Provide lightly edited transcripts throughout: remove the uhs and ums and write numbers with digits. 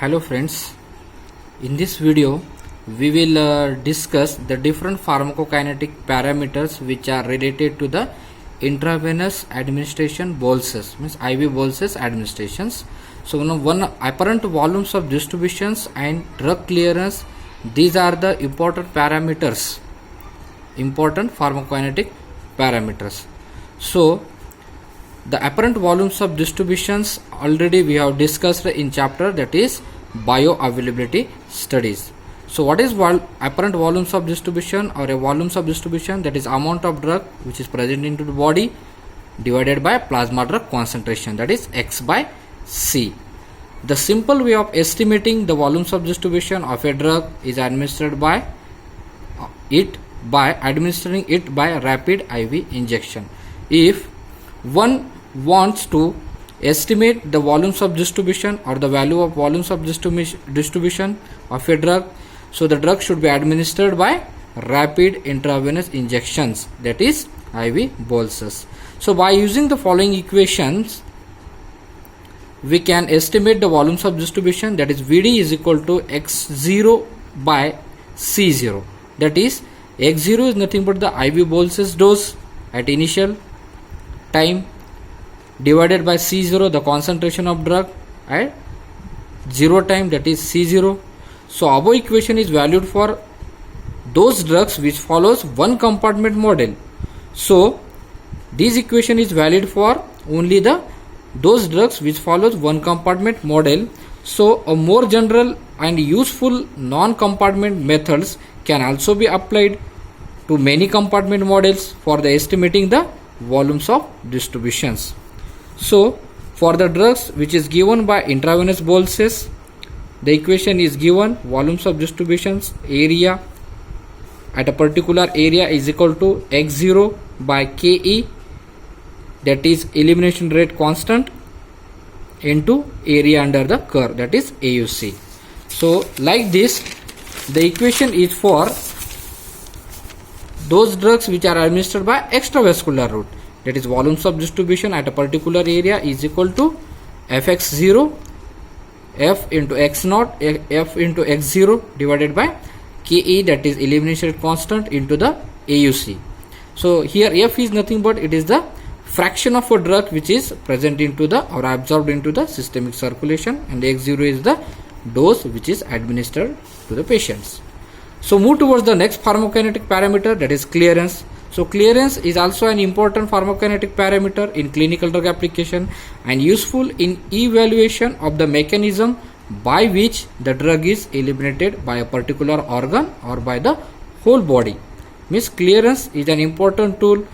Hello friends, in this video we will discuss the different pharmacokinetic parameters which are related to the intravenous administration bolus, means IV bolus administrations. So one apparent volumes of distributions and drug clearance, these are the important parameters, important pharmacokinetic parameters. So the apparent volumes of distributions already we have discussed in chapter, that is bioavailability studies. So what is apparent volumes of distribution or a volumes of distribution? That is amount of drug which is present into the body divided by plasma drug concentration, that is X by C. The simple way of estimating the volumes of distribution of a drug is administered by administering it by rapid IV injection. If one wants to estimate the volumes of distribution or the value of volumes of distribution of a drug, so the drug should be administered by rapid intravenous injections, that is IV boluses. So by using the following equations, we can estimate the volumes of distribution, that is Vd is equal to x0 by C0, that is x0 is nothing but the IV boluses dose at initial time divided by C0, the concentration of drug at 0 time, that is C0. So above equation is valued for those drugs which follows one compartment model. So this equation is valid for only those drugs which follows one compartment model. So a more general and useful non-compartment methods can also be applied to many compartment models for the estimating the volumes of distributions. So for the drugs which is given by intravenous boluses, the equation is given volumes of distributions area at a particular area is equal to x0 by Ke, that is elimination rate constant, into area under the curve, that is AUC. So like this, the equation is for those drugs which are administered by extravascular route, that is volumes of distribution at a particular area is equal to Fx0 F into x0 F into x0 divided by Ke, that is elimination rate constant, into the AUC. So here F is nothing but it is the fraction of a drug which is present into the or absorbed into the systemic circulation, and x0 is the dose which is administered to the patients. So move towards the next pharmacokinetic parameter, that is clearance. So clearance is also an important pharmacokinetic parameter in clinical drug application and useful in evaluation of the mechanism by which the drug is eliminated by a particular organ or by the whole body. Means clearance is an important tool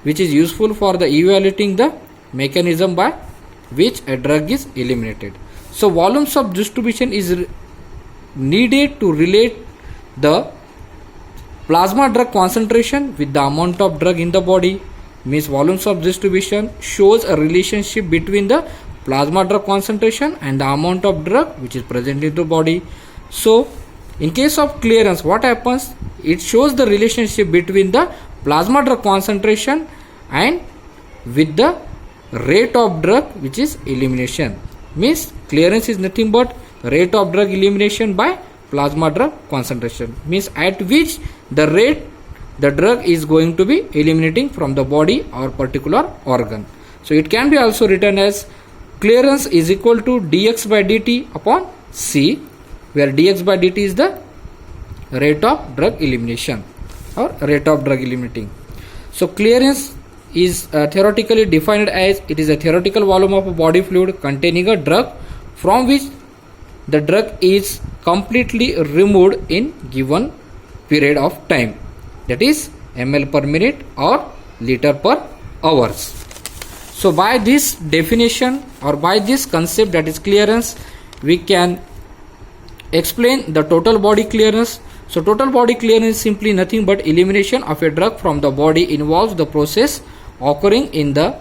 which is useful for the evaluating the mechanism by which a drug is eliminated. So volumes of distribution is needed to relate the plasma drug concentration with the amount of drug in the body. Means volumes of distribution shows a relationship between the plasma drug concentration and the amount of drug which is present in the body. So in case of clearance, what happens? It shows the relationship between the plasma drug concentration and with the rate of drug which is elimination. Means clearance is nothing but rate of drug elimination by plasma drug concentration, means at which the rate the drug is going to be eliminating from the body or particular organ. So it can be also written as clearance is equal to dx by dt upon C, where dx by dt is the rate of drug elimination or rate of drug eliminating. So clearance is theoretically defined as it is a theoretical volume of a body fluid containing a drug from which the drug is completely removed in given period of time, that is ml per minute or liter per hours. So by this definition or by this concept, that is clearance, we can explain the total body clearance. So total body clearance is simply nothing but elimination of a drug from the body involves the process occurring in the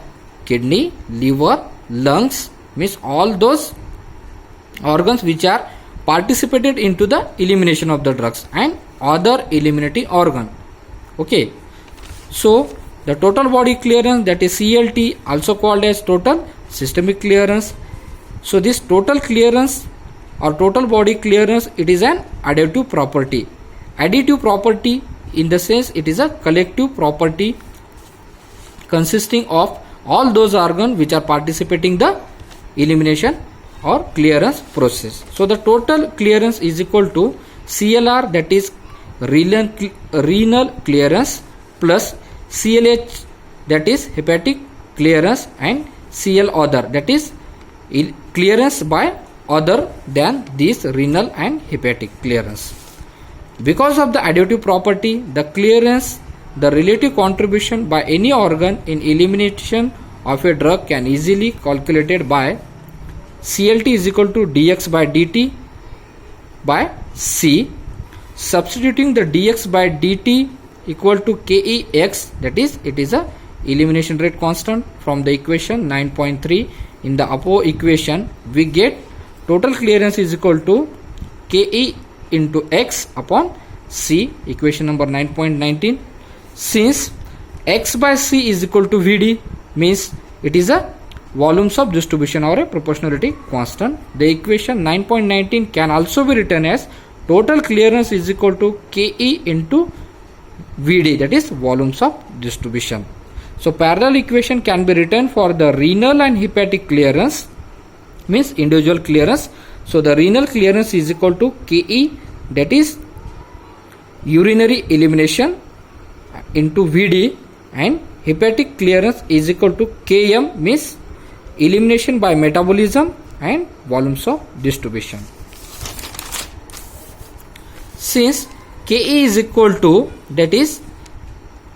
kidney, liver, lungs, means all those organs which are participated into the elimination of the drugs and other eliminating organ. Okay, so the total body clearance, that is CLT, also called as total systemic clearance. So this total clearance or total body clearance, it is an additive property. Additive property in the sense it is a collective property consisting of all those organs which are participating the elimination or clearance process. So the total clearance is equal to CLR, that is renal clearance, plus CLH, that is hepatic clearance, and CL other, that is clearance by other than this renal and hepatic clearance. Because of the additive property, the clearance, the relative contribution by any organ in elimination of a drug can easily calculated by CLT is equal to dx by dt by C. Substituting the dx by dt equal to Kex, that is it is a elimination rate constant, from the equation 9.3 in the above equation we get total clearance is equal to Ke into X upon C, equation number 9.19. Since X by C is equal to Vd, means it is a volumes of distribution or a proportionality constant, the equation 9.19 can also be written as total clearance is equal to Ke into Vd, that is volumes of distribution. So parallel equation can be written for the renal and hepatic clearance, means individual clearance. So the renal clearance is equal to Ke, that is urinary elimination, into Vd, and hepatic clearance is equal to Km, means elimination by metabolism and volumes of distribution. Since Ke is equal to, that is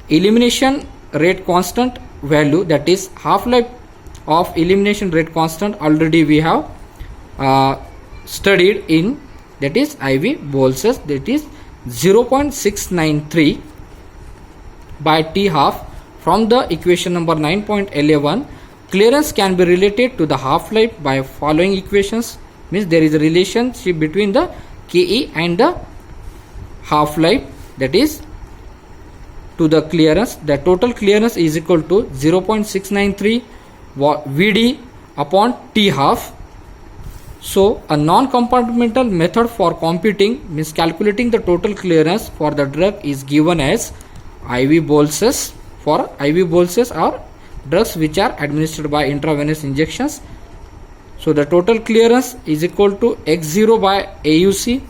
elimination rate constant value, that is half-life of elimination rate constant, already we have studied in, that is IV Boltz's, that is 0.693 by T half. From the equation number 9.11, clearance can be related to the half-life by following equations, means there is a relationship between the Ke and the half-life, that is to the clearance. The total clearance is equal to 0.693 Vd upon T half. So a non-compartmental method for computing, means calculating the total clearance for the drug, is given as IV Boltz's. For IV Boltz's are drugs which are administered by intravenous injections. So the total clearance is equal to X0 by AUC,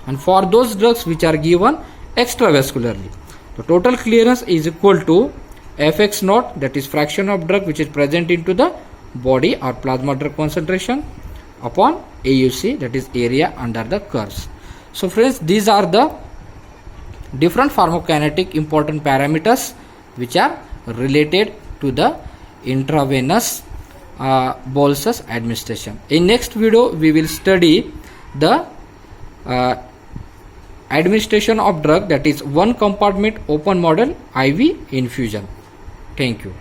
and for those drugs which are given extravascularly, the total clearance is equal to Fx naught, that is fraction of drug which is present into the body or plasma drug concentration, upon AUC, that is area under the curves. So friends, these are the different pharmacokinetic important parameters which are related to the intravenous Boltz's administration. In next video we will study the administration of drug, that is one compartment open model IV infusion. Thank you.